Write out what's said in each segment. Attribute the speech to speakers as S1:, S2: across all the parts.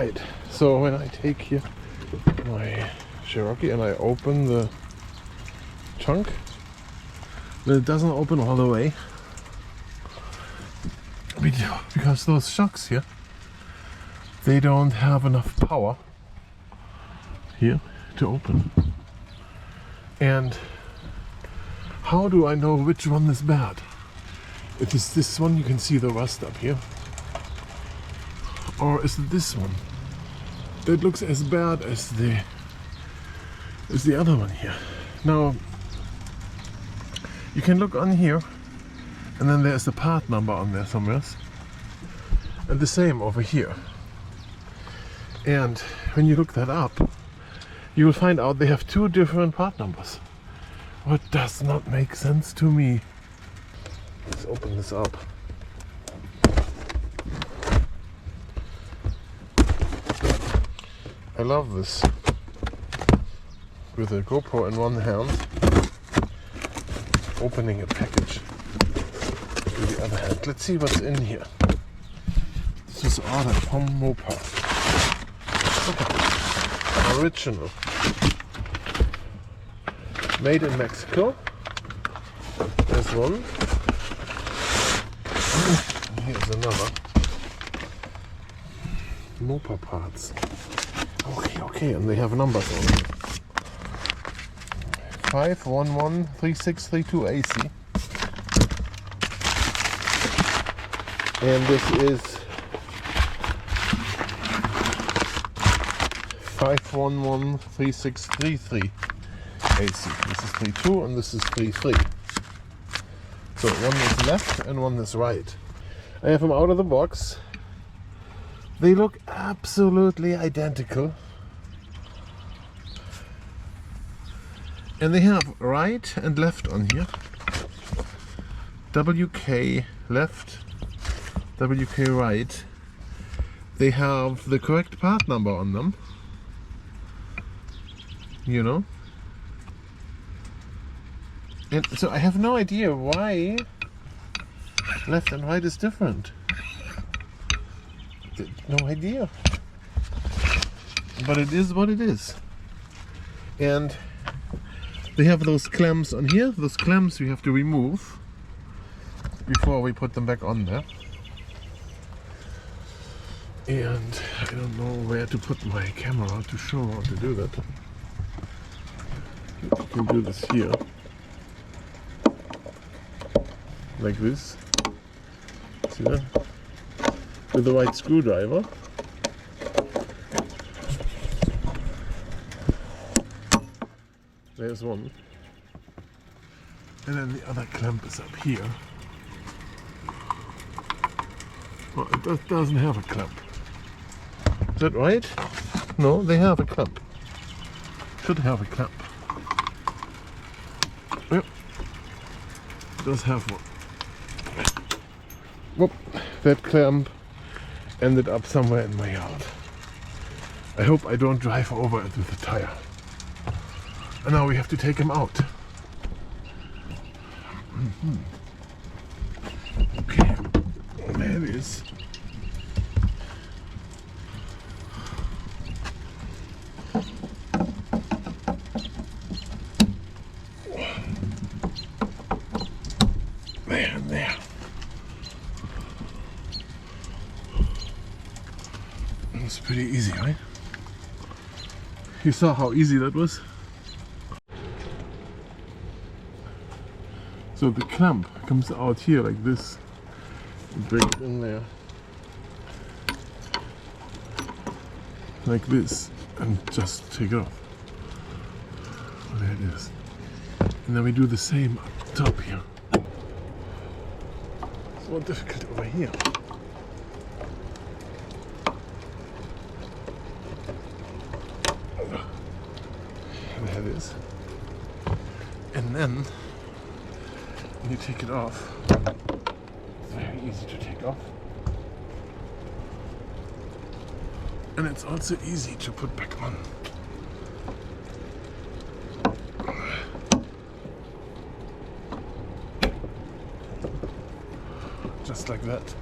S1: Right, so when I take here my Cherokee and I open the trunk, then it doesn't open all the way because those shocks here, they don't have enough power here to open. And how do I know which one is bad? It is this one, you can see the rust up here. Or is it this one? That looks as bad as the other one here. Now, you can look on here, and then there's a part number on there somewhere. And the same over here. And when you look that up, you will find out they have two different part numbers. What does not make sense to me. Let's open this up. I love this. With a GoPro in one hand, opening a package with the other hand. Let's see what's in here. This was ordered from Mopar. Look at this. Original. Made in Mexico. There's one. And here's another. Mopar parts. Okay, and they have numbers on it. 5113632AC. And this is 5113633 AC. This is 32 and this is 33. So one is left and one is right. I have them out of the box. They look absolutely identical. And they have right and left on here. WK left, WK right. They have the correct part number on them. You know? And so I have no idea why left and right is different. No idea. But it is what it is. And they have those clamps on here. Those clamps we have to remove before we put them back on there. And I don't know where to put my camera to show how to do that. You can do this here. Like this. See that? With the right screwdriver. There's one. And then the other clamp is up here. Well, it doesn't have a clamp. Is that right? No, they have a clamp. Should have a clamp. Yep. It does have one. Whoop. That clamp ended up somewhere in my yard. I hope I don't drive over it with a tire. And now we have to take him out. Okay, there it is. There. It's pretty easy, right? You saw how easy that was? So the clamp comes out here like this. Bring it in there. Like this. And just take it off. There it is. And then we do the same up top here. It's more difficult over here. There it is. And then when you take it off, it's very easy to take off. And it's also easy to put back on. Just like that.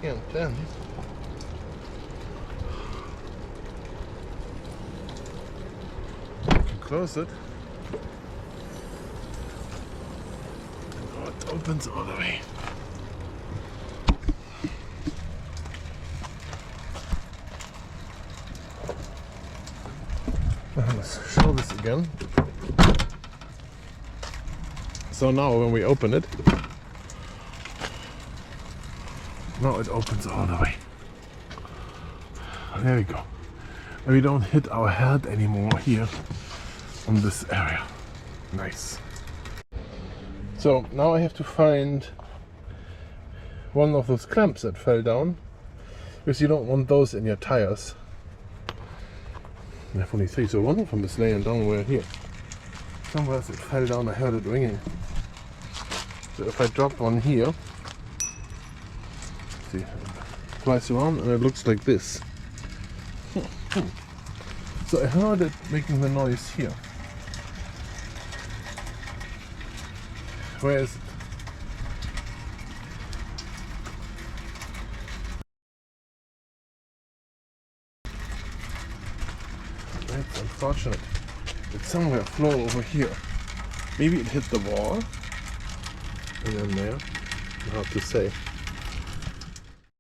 S1: and then you can close it. Oh, it opens all the way. Let's show this again. So now when we open it, now it opens all the way. There we go. And we don't hit our head anymore here on this area. Nice. So now I have to find one of those clamps that fell down, because you don't want those in your tires. I have only three, so one of them is laying down right here. Somewhere else it fell down, I heard it ringing. So if I drop one here, see, it flies around and it looks like this. So I heard it making the noise here. Where is it? That's unfortunate. It's somewhere floor over here. Maybe it hit the wall. And then there. Hard to say.